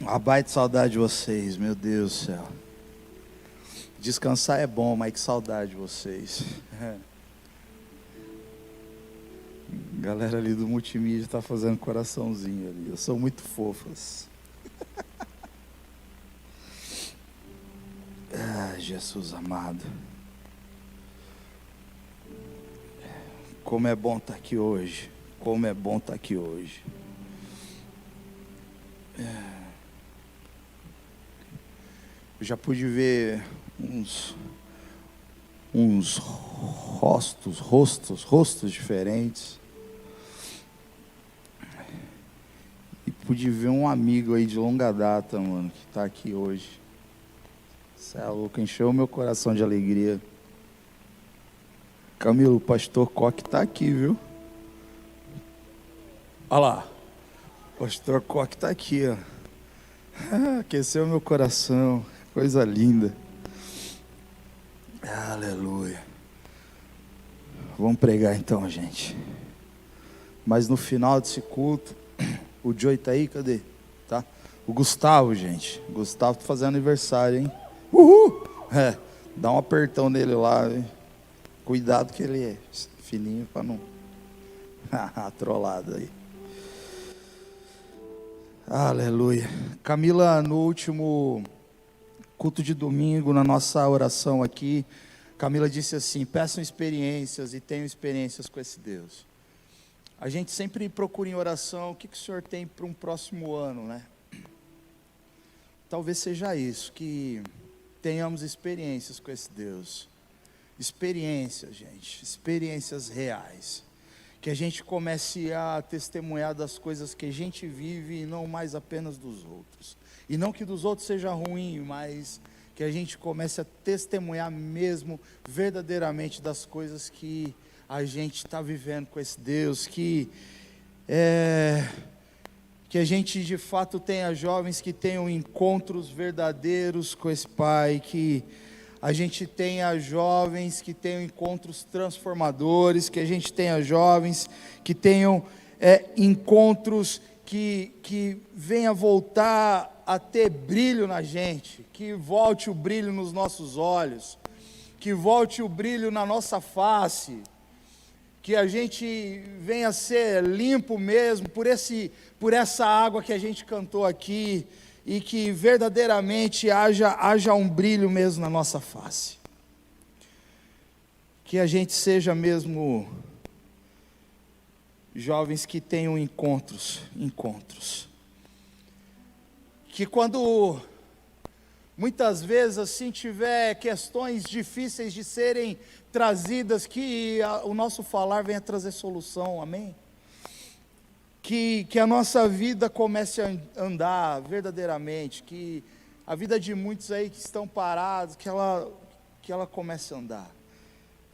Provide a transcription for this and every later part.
Uma baita saudade de vocês, meu Deus do céu. Descansar é bom, mas que saudade de vocês. Galera ali do multimídia está fazendo coraçãozinho ali. Eu sou muito fofas. Ah, Jesus amado. Como é bom estar aqui hoje. Como é bom estar aqui hoje. Eu já pude ver uns rostos diferentes. E pude ver um amigo aí de longa data, mano, que está aqui hoje. Cê é louco, encheu o meu coração de alegria. Camilo, o pastor Coque está aqui, viu? Olha lá. O pastor Coque está aqui, ó. Aqueceu meu coração. Coisa linda. Aleluia. Vamos pregar então, gente. Mas no final desse culto, o Joey tá aí, cadê? Tá? O Gustavo, gente. O Gustavo tá fazendo aniversário, hein? Uhul! Dá um apertão nele lá, hein? Cuidado que ele é fininho para não... Trollada aí. Aleluia. Camila, no último culto de domingo, na nossa oração aqui, Camila disse assim: peçam experiências e tenham experiências com esse Deus. A gente sempre procura em oração o que o Senhor tem para um próximo ano, né? Talvez seja isso, que tenhamos experiências com esse Deus. Experiências, gente, experiências reais. Que a gente comece a testemunhar das coisas que a gente vive e não mais apenas dos outros. E não que dos outros seja ruim, mas que a gente comece a testemunhar mesmo, verdadeiramente, das coisas que a gente está vivendo com esse Deus. Que a gente de fato tenha jovens que tenham encontros verdadeiros com esse Pai, que a gente tenha jovens que tenham encontros transformadores, que a gente tenha jovens que tenham encontros que venha voltar a ter brilho na gente, que volte o brilho nos nossos olhos, que volte o brilho na nossa face, que a gente venha ser limpo mesmo por essa água que a gente cantou aqui, e que verdadeiramente haja um brilho mesmo na nossa face. Que a gente seja mesmo jovens que tenham encontros. Que quando muitas vezes assim tiver questões difíceis de serem trazidas, que o nosso falar venha trazer solução, amém? Que a nossa vida comece a andar verdadeiramente, que a vida de muitos aí que estão parados, que ela comece a andar,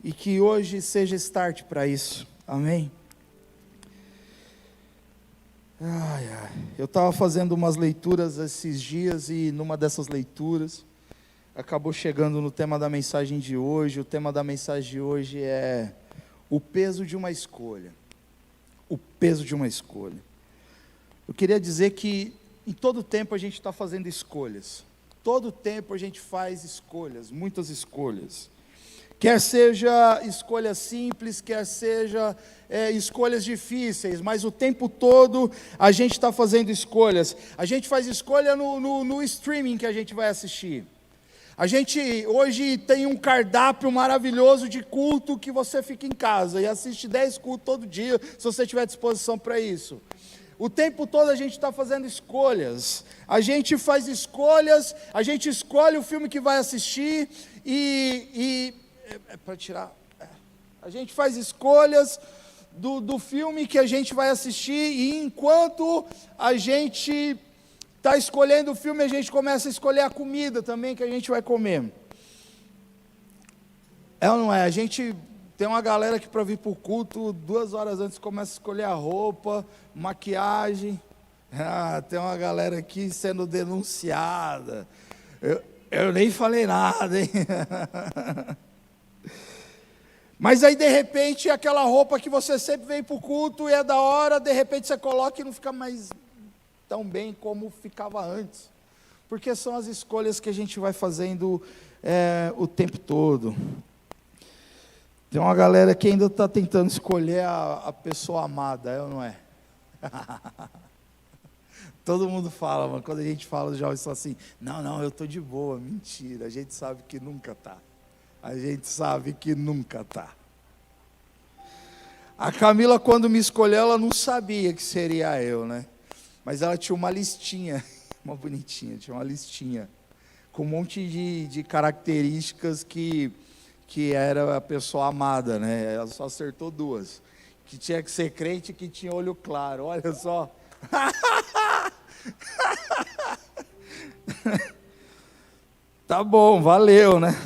e que hoje seja start para isso, amém? Eu estava fazendo umas leituras esses dias, e numa dessas leituras, acabou chegando no tema da mensagem de hoje. O tema da mensagem de hoje é o peso de uma escolha. O peso de uma escolha. Eu queria dizer que em todo tempo a gente está fazendo escolhas. Todo tempo a gente faz escolhas, muitas escolhas. Quer seja escolhas simples, quer seja escolhas difíceis, mas o tempo todo a gente está fazendo escolhas. A gente faz escolha no streaming que a gente vai assistir. A gente hoje tem um cardápio maravilhoso de culto que você fica em casa e assiste 10 cultos todo dia, se você tiver disposição para isso. O tempo todo a gente está fazendo escolhas. A gente faz escolhas, a gente escolhe o filme que vai assistir para tirar. A gente faz escolhas do filme que a gente vai assistir, e enquanto a gente está escolhendo o filme, a gente começa a escolher a comida também que a gente vai comer. É ou não é? A gente tem uma galera que para vir para o culto, 2 horas antes começa a escolher a roupa, maquiagem. Tem uma galera aqui sendo denunciada. Eu nem falei nada, hein? Mas aí de repente aquela roupa que você sempre vem para o culto e é da hora, de repente você coloca e não fica mais tão bem como ficava antes, porque são as escolhas que a gente vai fazendo o tempo todo. Tem uma galera que ainda está tentando escolher a pessoa amada, é ou não é? Todo mundo fala, mano, quando a gente fala, os jovens falam assim, não, eu estou de boa, mentira, a gente sabe que nunca está. A gente sabe que nunca está. A Camila, quando me escolheu, ela não sabia que seria eu, né? Mas ela tinha uma listinha, uma bonitinha, tinha uma listinha, com um monte de características que era a pessoa amada, né? Ela só acertou duas, que tinha que ser crente e que tinha olho claro, olha só. Tá bom, valeu, né?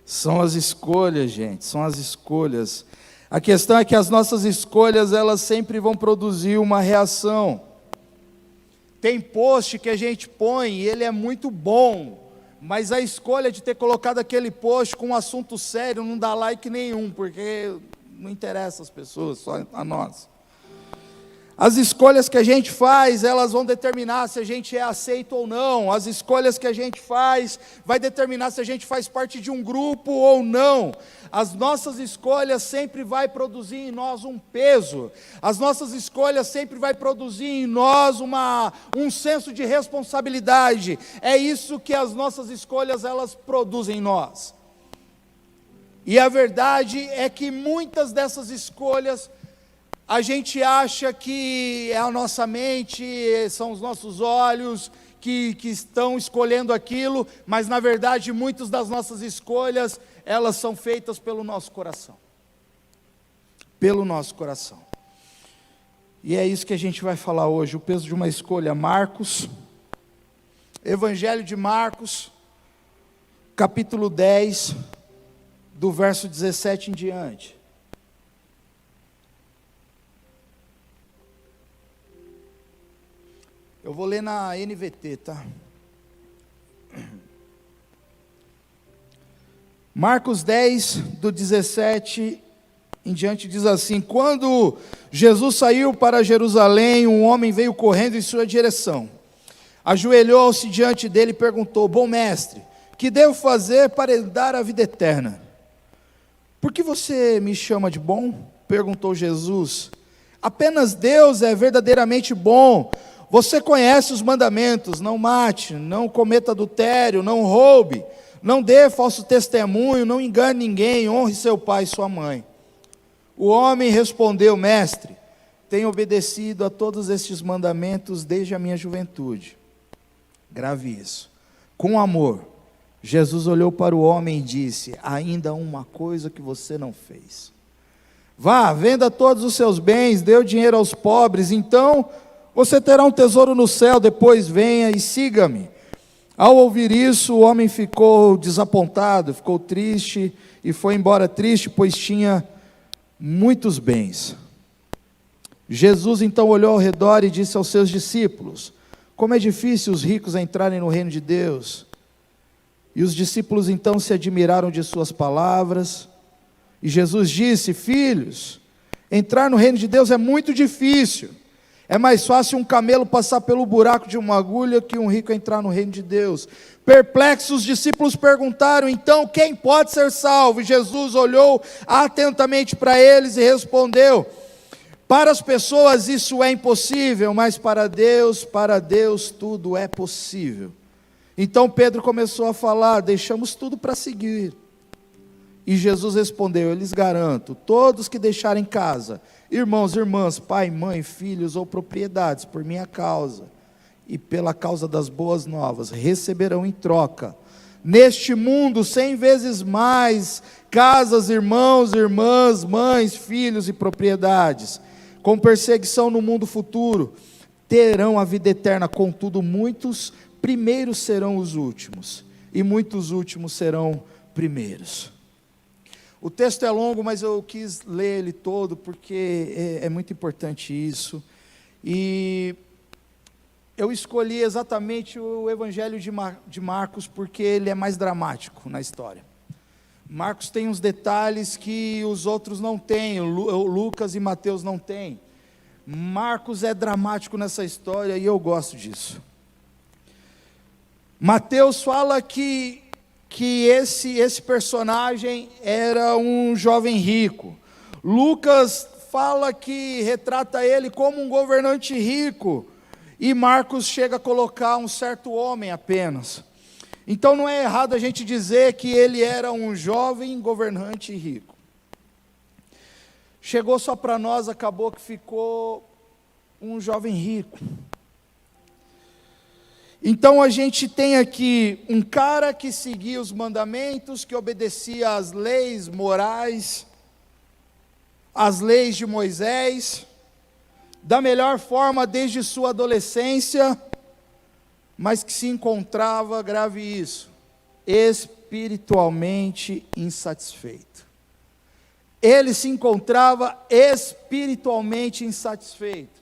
São as escolhas, gente, são as escolhas. A questão é que as nossas escolhas, elas sempre vão produzir uma reação. Tem post que a gente põe e ele é muito bom, mas a escolha de ter colocado aquele post com um assunto sério não dá like nenhum, porque não interessa as pessoas, só a nós. As escolhas que a gente faz, elas vão determinar se a gente é aceito ou não. As escolhas que a gente faz, vai determinar se a gente faz parte de um grupo ou não. As nossas escolhas sempre vai produzir em nós um peso. As nossas escolhas sempre vai produzir em nós um senso de responsabilidade. É isso que as nossas escolhas, elas produzem em nós. E a verdade é que muitas dessas escolhas, a gente acha que é a nossa mente, são os nossos olhos que estão escolhendo aquilo, mas na verdade muitas das nossas escolhas, elas são feitas pelo nosso coração. Pelo nosso coração. E é isso que a gente vai falar hoje, o peso de uma escolha. Marcos, Evangelho de Marcos, capítulo 10, do verso 17 em diante. Eu vou ler na NVT, tá? Marcos 10, do 17 em diante, diz assim: quando Jesus saiu para Jerusalém, um homem veio correndo em sua direção. Ajoelhou-se diante dele e perguntou: bom mestre, que devo fazer para herdar a vida eterna? Por que você me chama de bom? Perguntou Jesus. Apenas Deus é verdadeiramente bom. Você conhece os mandamentos: não mate, não cometa adultério, não roube, não dê falso testemunho, não engane ninguém, honre seu pai e sua mãe. O homem respondeu: mestre, tenho obedecido a todos estes mandamentos desde a minha juventude. Grave isso. Com amor, Jesus olhou para o homem e disse: ainda uma coisa que você não fez. Vá, venda todos os seus bens, dê o dinheiro aos pobres, então você terá um tesouro no céu, depois venha e siga-me. Ao ouvir isso, o homem ficou desapontado, ficou triste, e foi embora triste, pois tinha muitos bens. Jesus então olhou ao redor e disse aos seus discípulos: como é difícil os ricos entrarem no reino de Deus. E os discípulos então se admiraram de suas palavras, e Jesus disse: filhos, entrar no reino de Deus é muito difícil. É mais fácil um camelo passar pelo buraco de uma agulha que um rico entrar no reino de Deus. Perplexos, os discípulos perguntaram: então quem pode ser salvo? E Jesus olhou atentamente para eles e respondeu: para as pessoas isso é impossível, mas para Deus tudo é possível. Então Pedro começou a falar: deixamos tudo para seguir. E Jesus respondeu: eu lhes garanto, todos que deixarem casa, irmãos, irmãs, pai, mãe, filhos ou propriedades, por minha causa e pela causa das boas novas, receberão em troca, neste mundo 100 vezes mais, casas, irmãos, irmãs, mães, filhos e propriedades. Com perseguição no mundo futuro, terão a vida eterna. Contudo, muitos primeiros serão os últimos, e muitos últimos serão primeiros. O texto é longo, mas eu quis ler ele todo, porque é muito importante isso. E eu escolhi exatamente o Evangelho de Marcos, porque ele é mais dramático na história. Marcos tem uns detalhes que os outros não têm, Lucas e Mateus não têm. Marcos é dramático nessa história e eu gosto disso. Mateus fala que esse personagem era um jovem rico. Lucas fala que retrata ele como um governante rico. E Marcos chega a colocar um certo homem apenas. Então não é errado a gente dizer que ele era um jovem governante rico. Chegou só para nós, acabou que ficou um jovem rico. Então a gente tem aqui um cara que seguia os mandamentos, que obedecia às leis morais, às leis de Moisés, da melhor forma desde sua adolescência, mas que se encontrava, grave isso, espiritualmente insatisfeito. Ele se encontrava espiritualmente insatisfeito.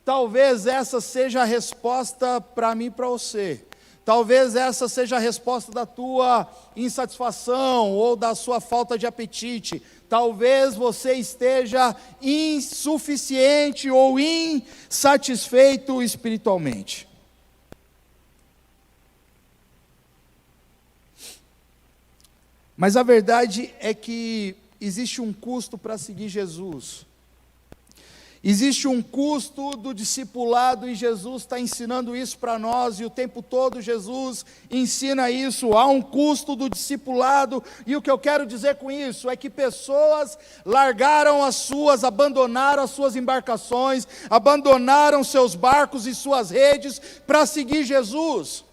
Talvez essa seja a resposta para mim e para você. Talvez essa seja a resposta da tua insatisfação ou da sua falta de apetite. Talvez você esteja insuficiente ou insatisfeito espiritualmente. Mas a verdade é que existe um custo para seguir Jesus. Existe um custo do discipulado e Jesus está ensinando isso para nós e o tempo todo Jesus ensina isso. Há um custo do discipulado e o que eu quero dizer com isso é que pessoas abandonaram as suas embarcações, abandonaram seus barcos e suas redes para seguir Jesus.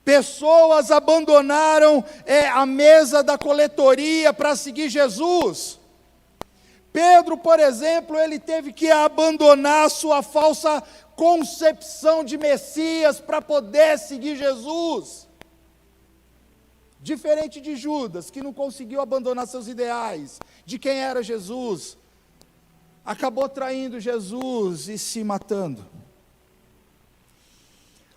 Pessoas abandonaram a mesa da coletoria para seguir Jesus. Pedro, por exemplo, ele teve que abandonar a sua falsa concepção de Messias para poder seguir Jesus. Diferente de Judas, que não conseguiu abandonar seus ideais, de quem era Jesus, acabou traindo Jesus e se matando.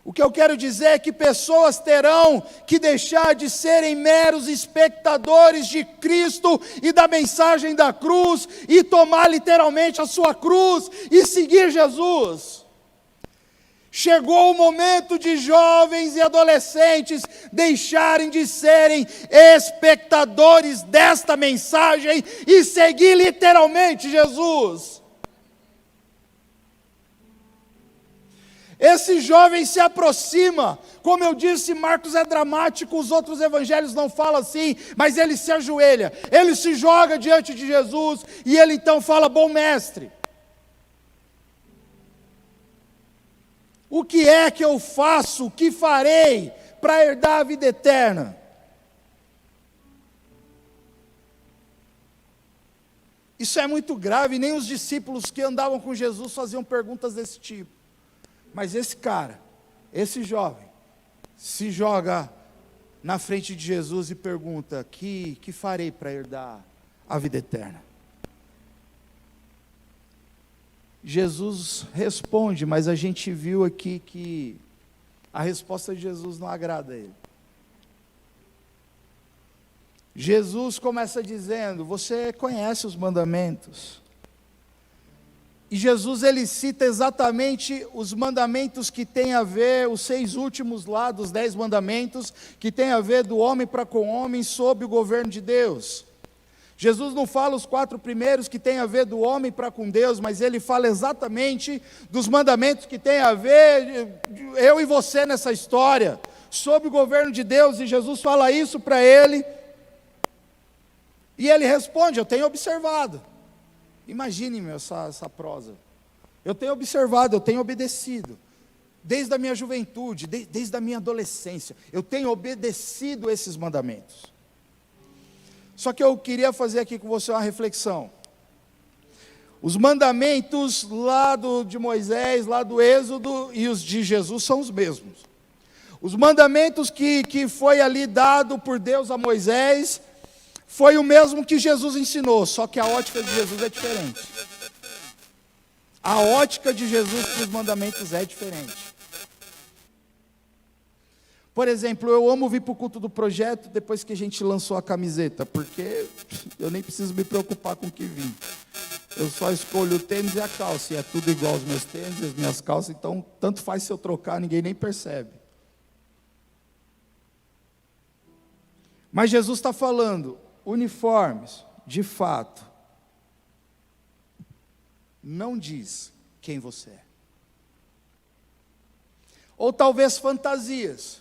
O que eu quero dizer é que pessoas terão que deixar de serem meros espectadores de Cristo e da mensagem da cruz e tomar literalmente a sua cruz e seguir Jesus. Chegou o momento de jovens e adolescentes deixarem de serem espectadores desta mensagem e seguir literalmente Jesus. Esse jovem se aproxima, como eu disse, Marcos é dramático, os outros evangelhos não falam assim, mas ele se ajoelha, ele se joga diante de Jesus, e ele então fala: bom mestre, o que é que eu faço, o que farei para herdar a vida eterna? Isso é muito grave, nem os discípulos que andavam com Jesus faziam perguntas desse tipo. Mas esse cara, esse jovem, se joga na frente de Jesus e pergunta: que farei para herdar a vida eterna? Jesus responde, mas a gente viu aqui que a resposta de Jesus não agrada a ele. Jesus começa dizendo: você conhece os mandamentos. E Jesus ele cita exatamente os mandamentos que tem a ver, os 6 últimos lá dos 10 mandamentos, que tem a ver do homem para com o homem sob o governo de Deus. Jesus não fala os 4 primeiros que tem a ver do homem para com Deus, mas ele fala exatamente dos mandamentos que tem a ver eu e você nessa história, sob o governo de Deus, e Jesus fala isso para ele, e ele responde: eu tenho observado. Imagine, essa prosa. Eu tenho observado, eu tenho obedecido. Desde a minha juventude, desde a minha adolescência, eu tenho obedecido esses mandamentos. Só que eu queria fazer aqui com você uma reflexão. Os mandamentos lá de Moisés, lá do Êxodo, e os de Jesus são os mesmos. Os mandamentos que foi ali dado por Deus a Moisés, foi o mesmo que Jesus ensinou, só que a ótica de Jesus é diferente. A ótica de Jesus para os mandamentos é diferente. Por exemplo, eu amo vir para o culto do projeto depois que a gente lançou a camiseta, porque eu nem preciso me preocupar com o que vim. Eu só escolho o tênis e a calça, e é tudo igual aos meus tênis e as minhas calças, então tanto faz se eu trocar, ninguém nem percebe. Mas Jesus está falando, uniformes, de fato, não diz quem você é. Ou talvez fantasias.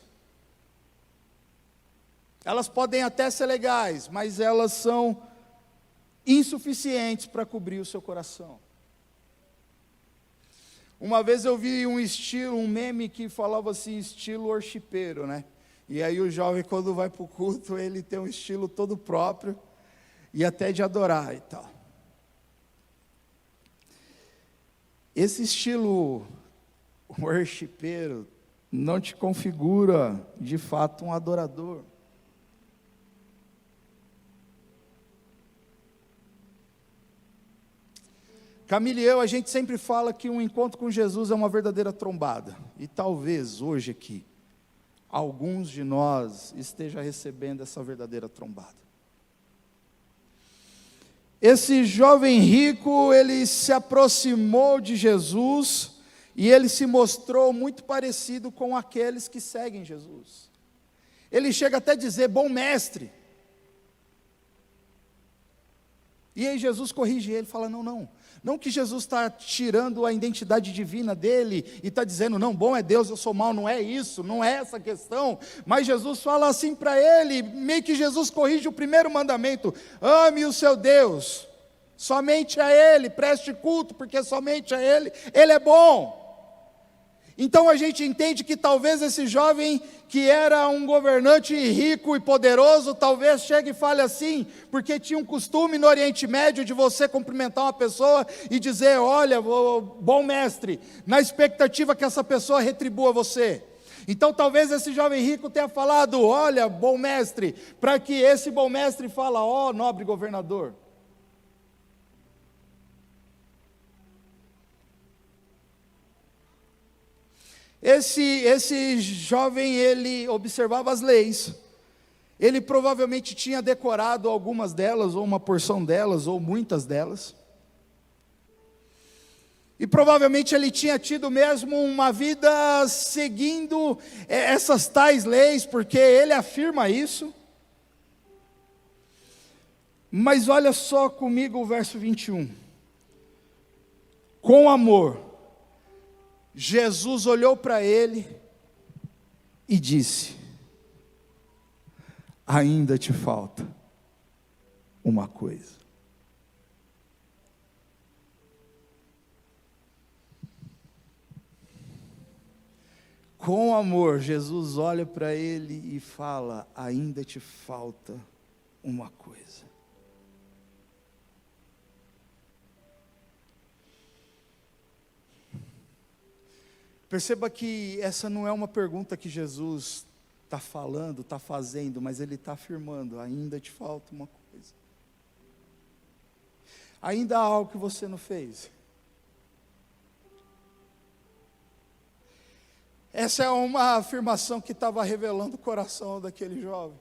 Elas podem até ser legais, mas elas são insuficientes para cobrir o seu coração. Uma vez eu vi um meme que falava assim, estilo worshipeiro, né? E aí o jovem, quando vai para o culto, ele tem um estilo todo próprio, e até de adorar e tal. Esse estilo worshipeiro não te configura, de fato, um adorador. Camila e eu, a gente sempre fala que um encontro com Jesus é uma verdadeira trombada. E talvez hoje aqui, alguns de nós estejam recebendo essa verdadeira trombada. Esse jovem rico, ele se aproximou de Jesus e ele se mostrou muito parecido com aqueles que seguem Jesus. Ele chega até a dizer, bom mestre. E aí Jesus corrige ele, fala, não que Jesus está tirando a identidade divina dele, e está dizendo, não, bom é Deus, eu sou mau, não é isso, não é essa questão, mas Jesus fala assim para ele, meio que Jesus corrige o primeiro mandamento, ame o seu Deus, somente a Ele, preste culto, porque somente a Ele é bom. Então a gente entende que talvez esse jovem que era um governante rico e poderoso, talvez chegue e fale assim, porque tinha um costume no Oriente Médio de você cumprimentar uma pessoa e dizer, olha, bom mestre, na expectativa que essa pessoa retribua você. Então talvez esse jovem rico tenha falado, olha, bom mestre, para que esse bom mestre fala, ó, nobre governador. Esse jovem, ele observava as leis, ele provavelmente tinha decorado algumas delas, ou uma porção delas, ou muitas delas, e provavelmente ele tinha tido mesmo uma vida seguindo essas tais leis, porque ele afirma isso. Mas olha só comigo o verso 21, com amor, Jesus olhou para ele e disse, ainda te falta uma coisa. Com amor, Jesus olha para ele e fala, ainda te falta uma coisa. Perceba que essa não é uma pergunta que Jesus está falando, está fazendo, mas Ele está afirmando, ainda te falta uma coisa. Ainda há algo que você não fez. Essa é uma afirmação que estava revelando o coração daquele jovem.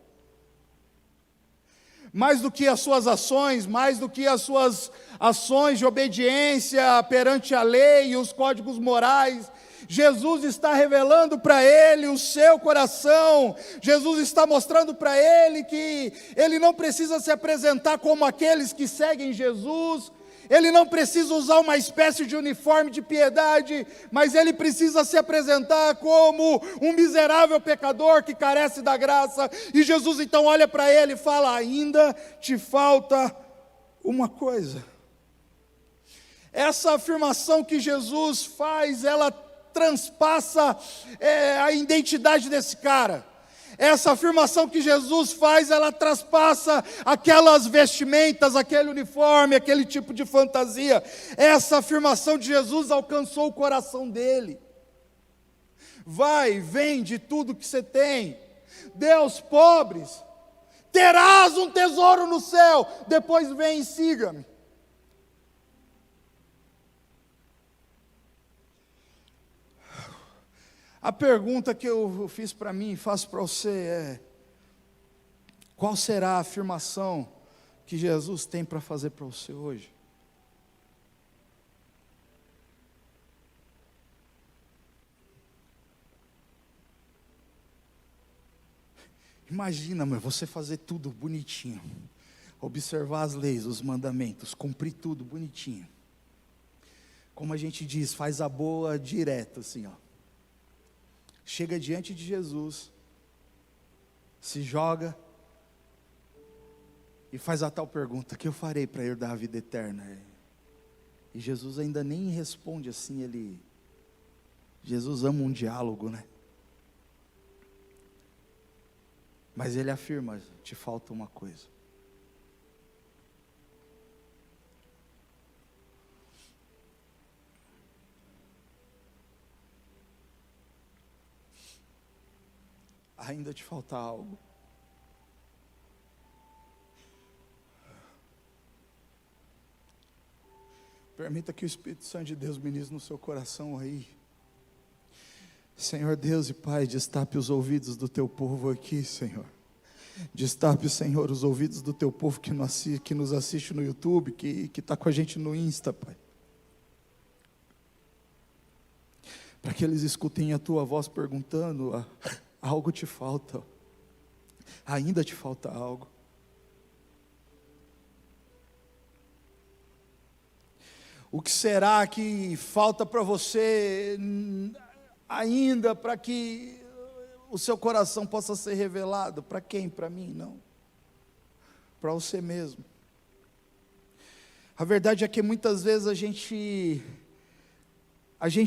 Mais do que as suas ações, mais do que as suas ações de obediência perante a lei e os códigos morais, Jesus está revelando para ele o seu coração. Jesus está mostrando para ele que ele não precisa se apresentar como aqueles que seguem Jesus, ele não precisa usar uma espécie de uniforme de piedade, mas ele precisa se apresentar como um miserável pecador que carece da graça. E Jesus então olha para ele e fala, ainda te falta uma coisa. Essa afirmação que Jesus faz, ela transpassa a identidade desse cara. Essa afirmação que Jesus faz, ela traspassa aquelas vestimentas, aquele uniforme, aquele tipo de fantasia. Essa afirmação de Jesus alcançou o coração dele. Vai, vende tudo que você tem, dê aos pobres, terás um tesouro no céu, depois vem e siga-me. A pergunta que eu fiz para mim e faço para você é, qual será a afirmação que Jesus tem para fazer para você hoje? Imagina, mas você fazer tudo bonitinho, observar as leis, os mandamentos, cumprir tudo bonitinho. Como a gente diz, faz a boa direto assim, ó. Chega diante de Jesus, se joga e faz a tal pergunta: o que eu farei para herdar a vida eterna? E Jesus ainda nem responde assim, Jesus ama um diálogo, né? Mas ele afirma: te falta uma coisa. Ainda te falta algo. Permita que o Espírito Santo de Deus ministre no seu coração aí. Senhor Deus e Pai, destape os ouvidos do teu povo aqui, Senhor. Destape, Senhor, os ouvidos do teu povo que nos assiste no YouTube, que está com a gente no Insta, Pai. Para que eles escutem a tua voz perguntando: algo te falta, ainda te falta algo. O que será que falta para você ainda, para que o seu coração possa ser revelado? Para quem? Para mim? Não. Para você mesmo. A verdade é que muitas vezes a gente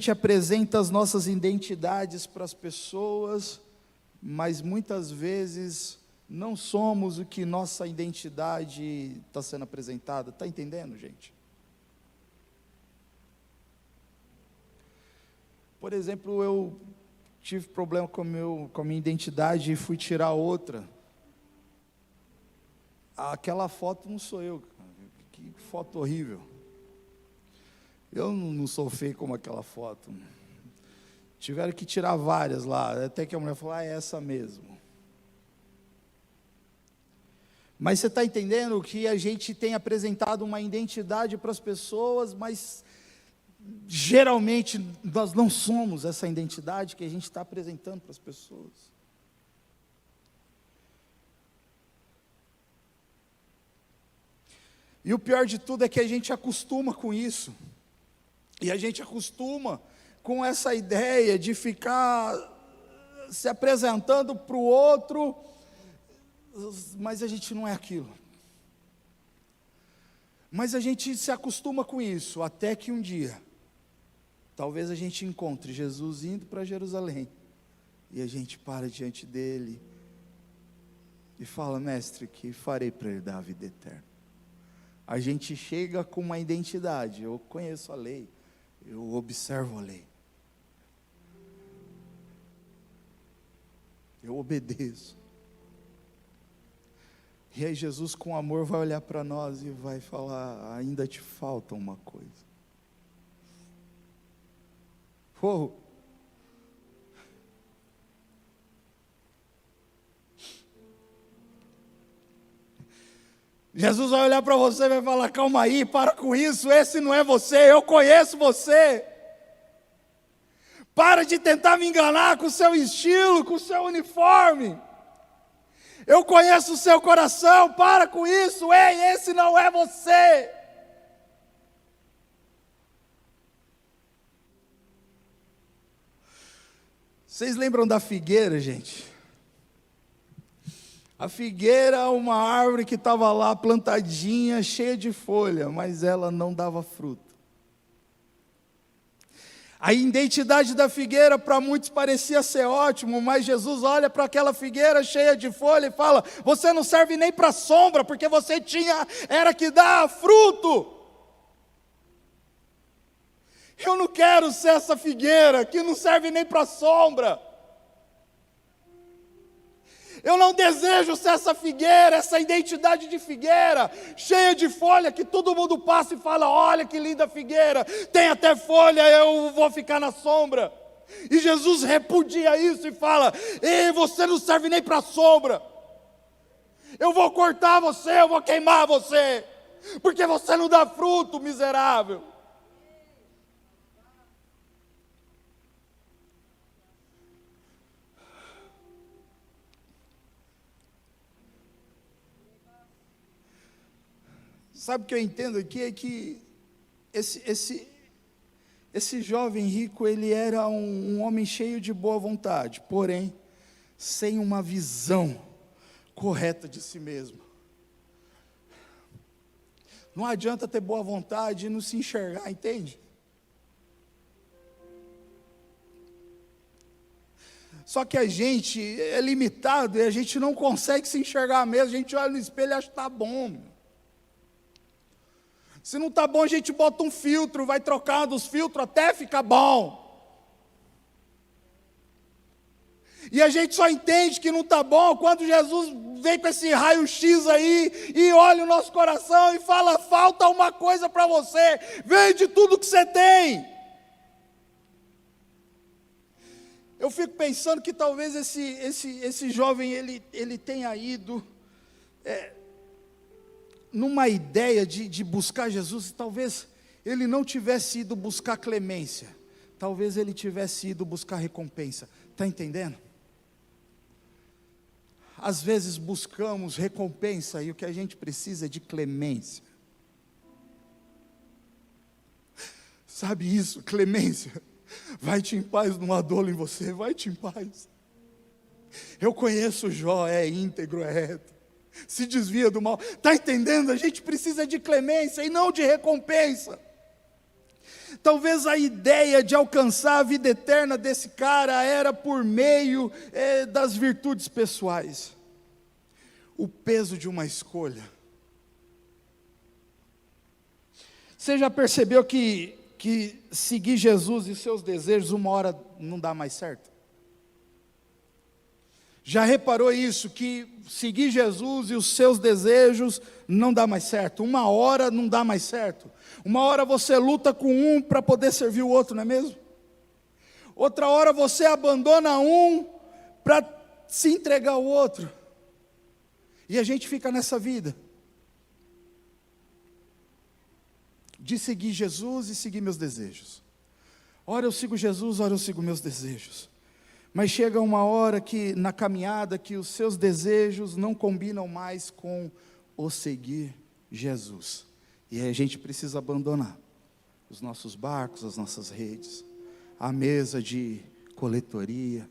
apresenta as nossas identidades para as pessoas, mas muitas vezes não somos o que nossa identidade está sendo apresentada. Está entendendo, gente? Por exemplo, eu tive problema com a minha identidade e fui tirar outra. Aquela foto não sou eu, que foto horrível. Eu não sou feio como aquela foto. Tiveram que tirar várias lá, até que a mulher falou: é essa mesmo. Mas você está entendendo que a gente tem apresentado uma identidade para as pessoas, mas geralmente nós não somos essa identidade que a gente está apresentando para as pessoas. E o pior de tudo é que a gente acostuma com isso. E a gente acostuma com essa ideia de ficar se apresentando para o outro, mas a gente não é aquilo. Mas a gente se acostuma com isso, até que um dia, talvez a gente encontre Jesus indo para Jerusalém, e a gente para diante dele, e fala: mestre, que farei para herdar a vida eterna? A gente chega com uma identidade: eu conheço a lei, eu observo a lei, eu obedeço. E aí Jesus, com amor, vai olhar para nós e vai falar: ainda te falta uma coisa. Oh. Jesus vai olhar para você e vai falar: calma aí, para com isso, esse não é você, eu conheço você. Para de tentar me enganar com o seu estilo, com o seu uniforme. Eu conheço o seu coração, para com isso, ei, esse não é você. Vocês lembram da figueira, gente? A figueira é uma árvore que estava lá plantadinha, cheia de folha, mas ela não dava fruto. A identidade da figueira para muitos parecia ser ótimo, mas Jesus olha para aquela figueira cheia de folha e fala: você não serve nem para sombra, porque você era que dar fruto. Eu não quero ser essa figueira que não serve nem para sombra. Eu não desejo ser essa figueira, essa identidade de figueira, cheia de folha, que todo mundo passa e fala: olha que linda figueira, tem até folha, eu vou ficar na sombra. E Jesus repudia isso e fala: ei, você não serve nem para sombra. Eu vou cortar você, eu vou queimar você, porque você não dá fruto, miserável. Sabe o que eu entendo aqui? É que esse jovem rico, ele era um homem cheio de boa vontade, porém, sem uma visão correta de si mesmo. Não adianta ter boa vontade e não se enxergar, entende? Só que a gente é limitado e a gente não consegue se enxergar mesmo. A gente olha no espelho e acha que está bom. Se não está bom, a gente bota um filtro, vai trocando os filtros até ficar bom. E a gente só entende que não está bom quando Jesus vem com esse raio-x aí e olha o nosso coração e fala: falta uma coisa para você, vende tudo que você tem. Eu fico pensando que talvez esse jovem ele tenha ido numa ideia de buscar Jesus, e talvez ele não tivesse ido buscar clemência, talvez ele tivesse ido buscar recompensa. Está entendendo? Às vezes buscamos recompensa e o que a gente precisa é de clemência. Sabe isso, clemência? Vai-te em paz, não há dolo em você, vai-te em paz. Eu conheço Jó, é íntegro, é reto, se desvia do mal. Está entendendo? A gente precisa de clemência e não de recompensa. Talvez a ideia de alcançar a vida eterna desse cara era por meio das virtudes pessoais. O peso de uma escolha. Você já percebeu que seguir Jesus e seus desejos, uma hora não dá mais certo? Já reparou isso? Que seguir Jesus e os seus desejos não dá mais certo? Uma hora não dá mais certo. Uma hora você luta com um para poder servir o outro, não é mesmo? Outra hora você abandona um para se entregar ao outro. E a gente fica nessa vida de seguir Jesus e seguir meus desejos. Ora eu sigo Jesus, ora eu sigo meus desejos. Mas chega uma hora que na caminhada que os seus desejos não combinam mais com o seguir Jesus. E aí a gente precisa abandonar os nossos barcos, as nossas redes, a mesa de coletoria.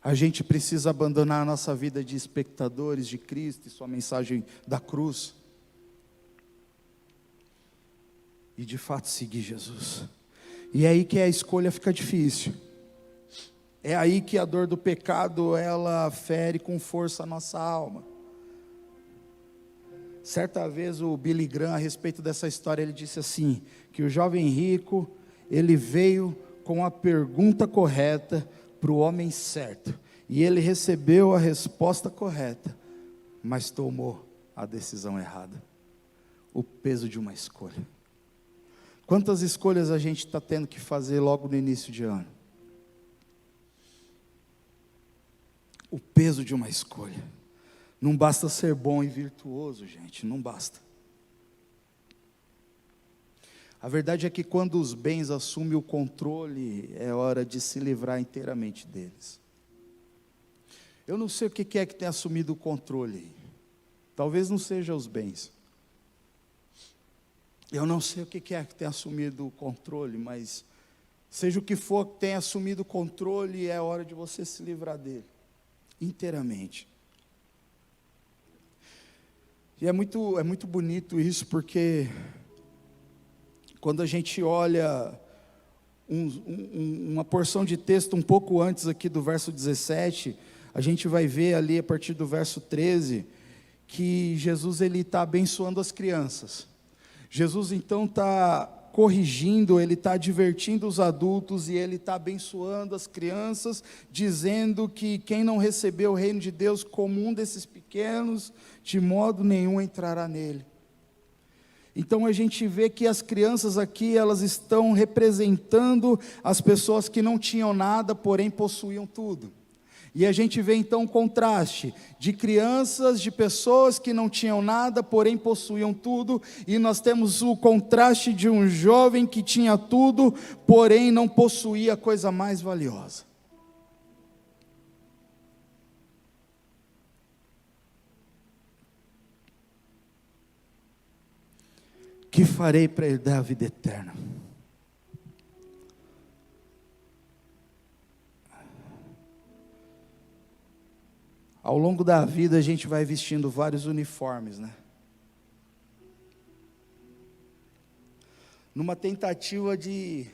A gente precisa abandonar a nossa vida de espectadores de Cristo e sua mensagem da cruz. E de fato seguir Jesus. E é aí que a escolha fica difícil. É aí que a dor do pecado, ela fere com força a nossa alma. Certa vez o Billy Graham, a respeito dessa história, ele disse assim, que o jovem rico, ele veio com a pergunta correta para o homem certo. E ele recebeu a resposta correta, mas tomou a decisão errada. O peso de uma escolha. Quantas escolhas a gente está tendo que fazer logo no início de ano? O peso de uma escolha. Não basta ser bom e virtuoso, gente, não basta. A verdade é que quando os bens assumem o controle, é hora de se livrar inteiramente deles. Eu não sei o que é que tem assumido o controle. Talvez não seja os bens. Eu não sei o que é que tem assumido o controle, mas seja o que for que tenha assumido o controle, é hora de você se livrar dele, inteiramente. E é muito bonito isso, porque quando a gente olha uma porção de texto um pouco antes aqui do verso 17, a gente vai ver ali a partir do verso 13, que Jesus ele está abençoando as crianças. Jesus então está corrigindo, ele está advertindo os adultos e ele está abençoando as crianças, dizendo que quem não recebeu o reino de Deus como um desses pequenos, de modo nenhum entrará nele. Então a gente vê que as crianças aqui, elas estão representando as pessoas que não tinham nada, porém possuíam tudo. E a gente vê então um contraste de crianças, de pessoas que não tinham nada, porém possuíam tudo, e nós temos o contraste de um jovem que tinha tudo, porém não possuía a coisa mais valiosa. Que farei para herdar a vida eterna? Ao longo da vida a gente vai vestindo vários uniformes, né? Numa tentativa de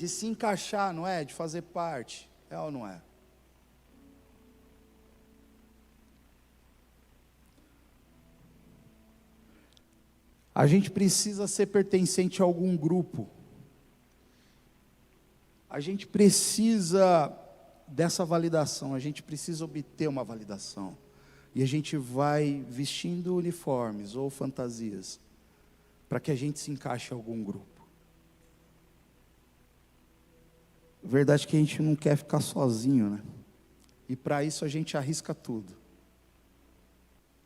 se encaixar, não é? De fazer parte, é ou não é? A gente precisa ser pertencente a algum grupo. A gente precisa dessa validação, a gente precisa obter uma validação. E a gente vai vestindo uniformes ou fantasias, para que a gente se encaixe em algum grupo. Verdade é que a gente não quer ficar sozinho, né? E para isso a gente arrisca tudo.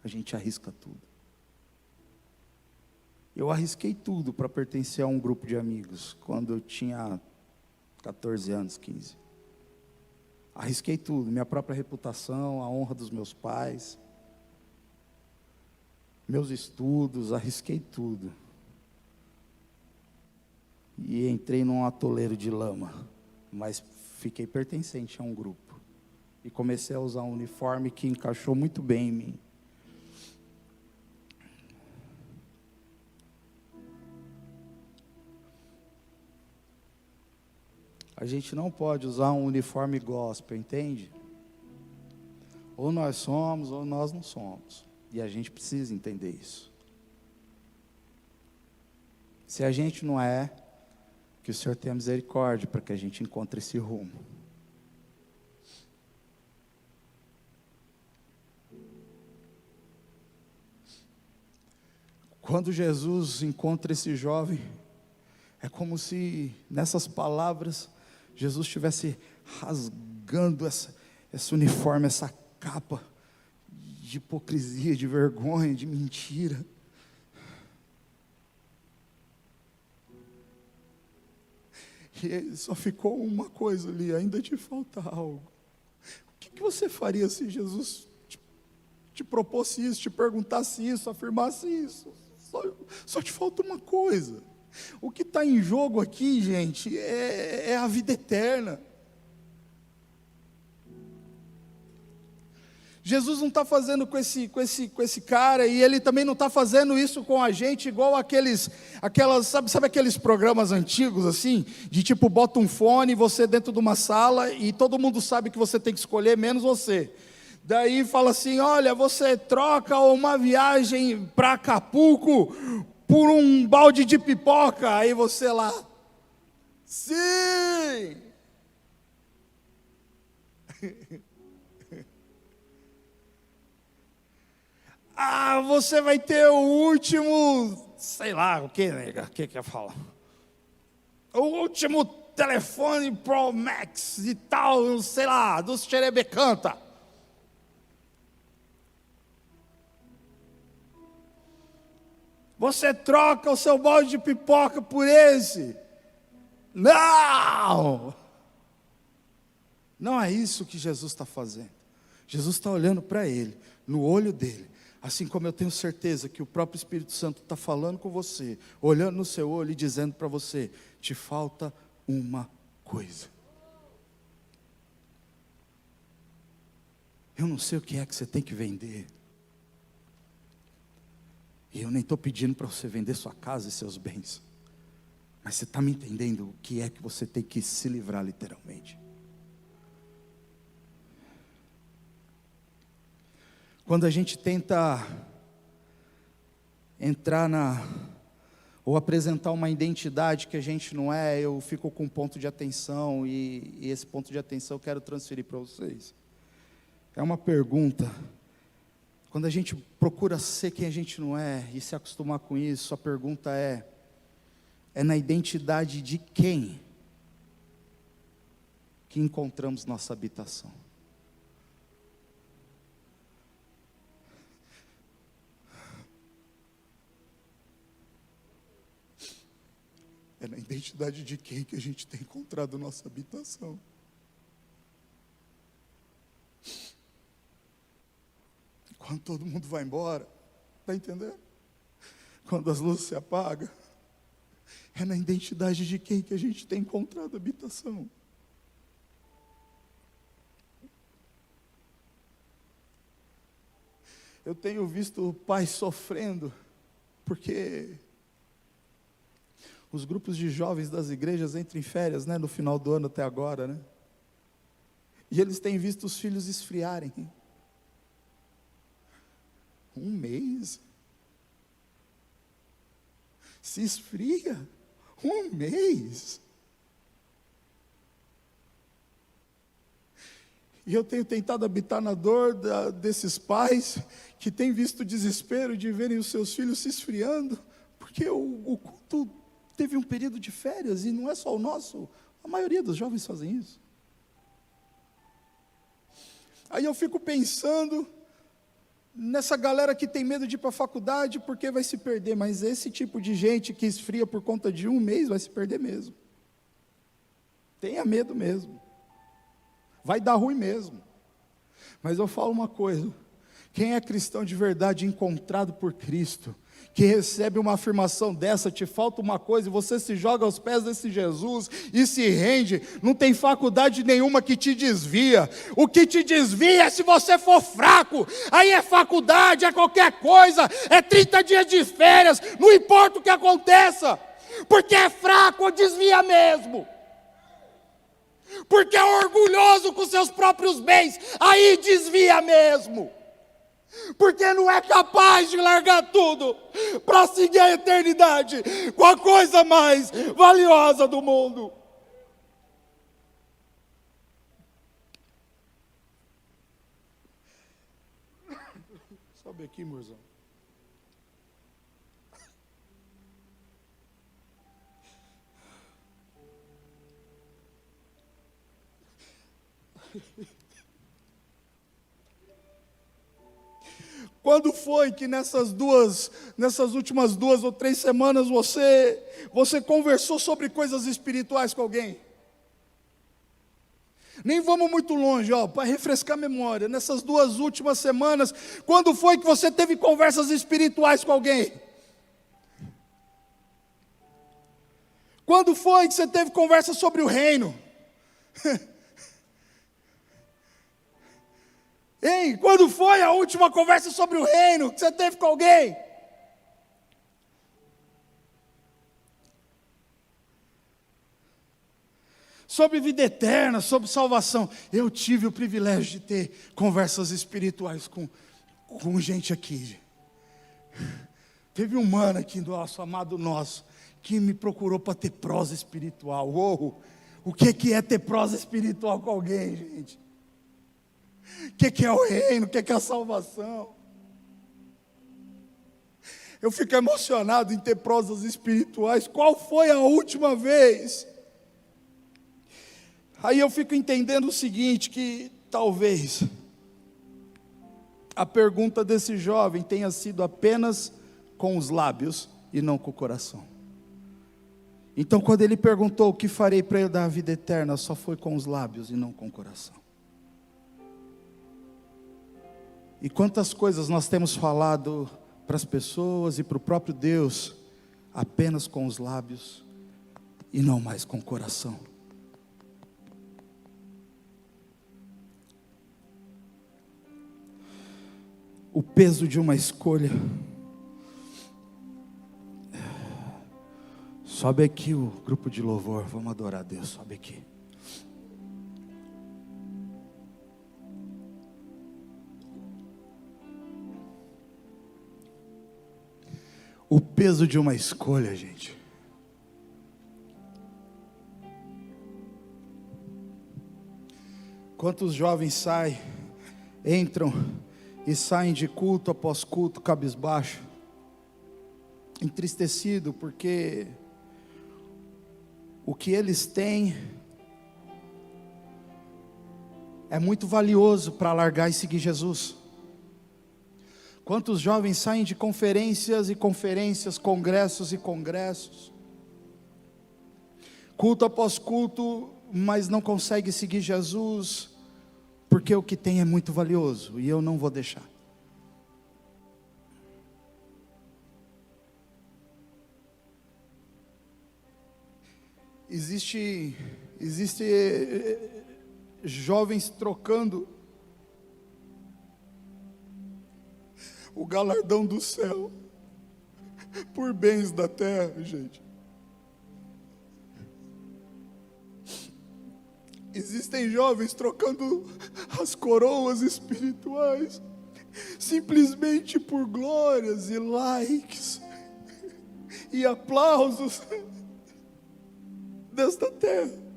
A gente arrisca tudo. Eu arrisquei tudo para pertencer a um grupo de amigos, quando eu tinha 14 anos, 15. Arrisquei tudo, minha própria reputação, a honra dos meus pais, meus estudos, arrisquei tudo. E entrei num atoleiro de lama, mas fiquei pertencente a um grupo. E comecei a usar um uniforme que encaixou muito bem em mim. A gente não pode usar um uniforme gospel, entende? Ou nós somos, ou nós não somos. E a gente precisa entender isso. Se a gente não é, que o Senhor tenha misericórdia para que a gente encontre esse rumo. Quando Jesus encontra esse jovem, é como se nessas palavras Jesus estivesse rasgando esse uniforme, essa capa de hipocrisia, de vergonha, de mentira. E só ficou uma coisa ali, ainda te falta algo. O que você faria se Jesus te propôs isso, te perguntasse isso, afirmasse isso? Só te falta uma coisa. O que está em jogo aqui, gente, é a vida eterna. Jesus não está fazendo com esse cara, e Ele também não está fazendo isso com a gente, igual sabe aqueles programas antigos, assim, de tipo, bota um fone, você dentro de uma sala, e todo mundo sabe que você tem que escolher, menos você. Daí fala assim, olha, você troca uma viagem para Acapulco por um balde de pipoca. Aí você lá, sim! Você vai ter o último, sei lá, o que, nega? O que eu falo? O último telefone Pro Max e tal, sei lá, dos Xerebecanta. Você troca o seu balde de pipoca por esse? Não! Não é isso que Jesus está fazendo. Jesus está olhando para ele, no olho dele. Assim como eu tenho certeza que o próprio Espírito Santo está falando com você, olhando no seu olho e dizendo para você, te falta uma coisa. Eu não sei o que é que você tem que vender. E eu nem estou pedindo para você vender sua casa e seus bens. Mas você está me entendendo o que é que você tem que se livrar literalmente. Quando a gente tenta entrar ou apresentar uma identidade que a gente não é, eu fico com um ponto de atenção, e esse ponto de atenção eu quero transferir para vocês. É uma pergunta. Quando a gente procura ser quem a gente não é e se acostumar com isso, a pergunta é na identidade de quem que encontramos nossa habitação? É na identidade de quem que a gente tem encontrado nossa habitação. Quando todo mundo vai embora, está entendendo? quando as luzes se apagam, é na identidade de quem que a gente tem encontrado habitação. Eu tenho visto pais sofrendo, porque os grupos de jovens das igrejas entram em férias, no final do ano até agora, e eles têm visto os filhos esfriarem. Um mês? Se esfria? Um mês? E eu tenho tentado habitar na dor desses pais que têm visto o desespero de verem os seus filhos se esfriando, porque o culto teve um período de férias, e não é só o nosso, a maioria dos jovens fazem isso. Aí eu fico pensando nessa galera que tem medo de ir para a faculdade porque vai se perder, mas esse tipo de gente que esfria por conta de um mês vai se perder mesmo. Tenha medo mesmo. Vai dar ruim mesmo. Mas eu falo uma coisa: quem é cristão de verdade, encontrado por Cristo, que recebe uma afirmação dessa, te falta uma coisa, e você se joga aos pés desse Jesus, e se rende, não tem faculdade nenhuma que te desvia. O que te desvia é se você for fraco, aí é faculdade, é qualquer coisa, é 30 dias de férias, não importa o que aconteça, porque é fraco, desvia mesmo. Porque é orgulhoso com seus próprios bens, aí desvia mesmo. Porque não é capaz de largar tudo para seguir a eternidade com a coisa mais valiosa do mundo. Sobe aqui, morzão. Quando foi que nessas últimas 2 ou 3 semanas você conversou sobre coisas espirituais com alguém? Nem vamos muito longe, para refrescar a memória. Nessas 2 últimas semanas, quando foi que você teve conversas espirituais com alguém? Quando foi que você teve conversa sobre o reino? Ei, quando foi a última conversa sobre o reino que você teve com alguém? Sobre vida eterna, sobre salvação. Eu tive o privilégio de ter conversas espirituais com gente aqui. Teve um mano aqui, nosso amado nosso, que me procurou para ter prosa espiritual. O que é ter prosa espiritual com alguém, gente? O que é o reino? O que é a salvação? Eu fico emocionado em ter prosas espirituais. Qual foi a última vez? Aí eu fico entendendo o seguinte, que talvez a pergunta desse jovem tenha sido apenas com os lábios e não com o coração. Então quando ele perguntou o que farei para eu dar a vida eterna, só foi com os lábios e não com o coração. E quantas coisas nós temos falado para as pessoas e para o próprio Deus, apenas com os lábios e não mais com o coração. O peso de uma escolha. Sobe aqui o grupo de louvor, vamos adorar a Deus, sobe aqui. O peso de uma escolha, gente. Quantos jovens entram e saem de culto após culto, cabisbaixo, entristecido, porque o que eles têm é muito valioso para largar e seguir Jesus. Quantos jovens saem de conferências e conferências, congressos e congressos, culto após culto, mas não conseguem seguir Jesus, porque o que tem é muito valioso, e eu não vou deixar. Existe jovens trocando o galardão do céu por bens da terra, gente. Existem jovens trocando as coroas espirituais simplesmente por glórias e likes e aplausos desta terra.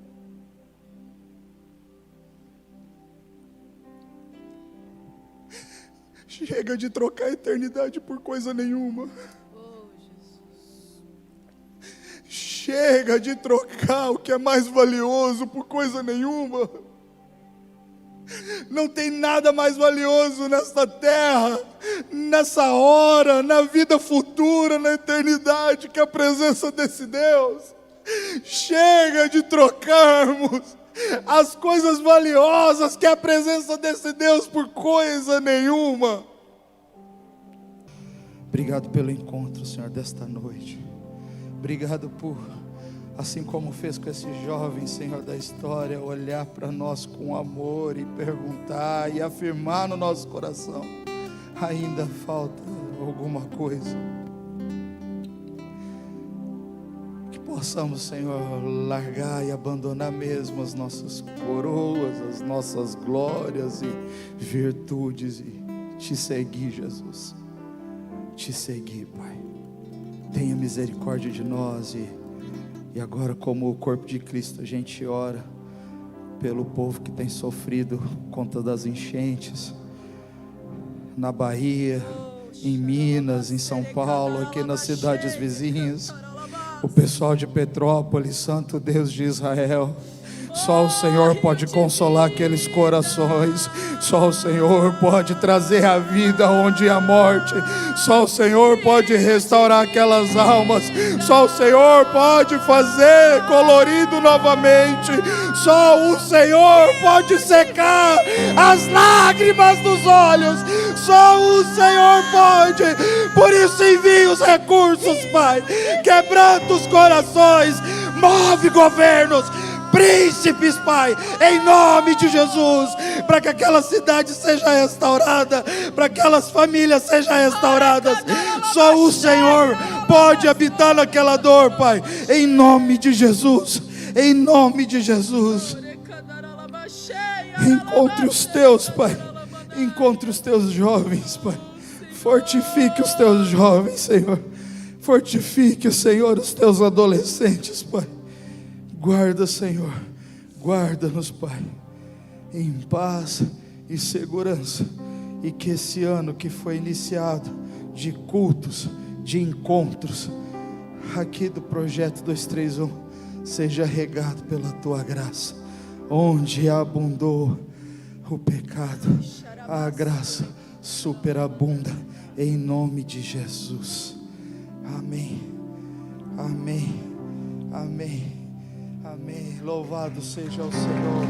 Chega de trocar a eternidade por coisa nenhuma. Chega de trocar o que é mais valioso por coisa nenhuma. Não tem nada mais valioso nesta terra, nessa hora, na vida futura, na eternidade, que a presença desse Deus. Chega de trocarmos as coisas valiosas que é a presença desse Deus por coisa nenhuma. Obrigado pelo encontro, Senhor, desta noite. Obrigado por, assim como fez com esse jovem, Senhor, da história, olhar para nós com amor e perguntar e afirmar no nosso coração: ainda falta alguma coisa. Que possamos, Senhor, largar e abandonar mesmo as nossas coroas, as nossas glórias e virtudes e te seguir, Jesus. Te seguir, Pai. Tenha misericórdia de nós e agora, como o corpo de Cristo, a gente ora pelo povo que tem sofrido conta das enchentes na Bahia, em Minas, em São Paulo, aqui nas cidades vizinhas, o pessoal de Petrópolis. Santo Deus de Israel, só o Senhor pode consolar aqueles corações. Só o Senhor pode trazer a vida onde há morte. Só o Senhor pode restaurar aquelas almas. Só o Senhor pode fazer colorido novamente. Só o Senhor pode secar as lágrimas dos olhos. Só o Senhor pode. Por isso envia os recursos, Pai. Quebranta os corações. Move governos, príncipes, Pai, em nome de Jesus, para que aquela cidade seja restaurada, para que aquelas famílias sejam restauradas. Só o Senhor pode habitar naquela dor, Pai, em nome de Jesus, em nome de Jesus. Encontre os teus, Pai, encontre os teus jovens, Pai, fortifique os teus jovens, Senhor, fortifique, Senhor, os teus adolescentes, Pai. Guarda, Senhor, guarda-nos, Pai, em paz e segurança, e que esse ano que foi iniciado de cultos, de encontros, aqui do Projeto 231, seja regado pela Tua graça. Onde abundou o pecado, a graça superabunda, em nome de Jesus. Amém, amém, amém. Amém. Louvado seja o Senhor.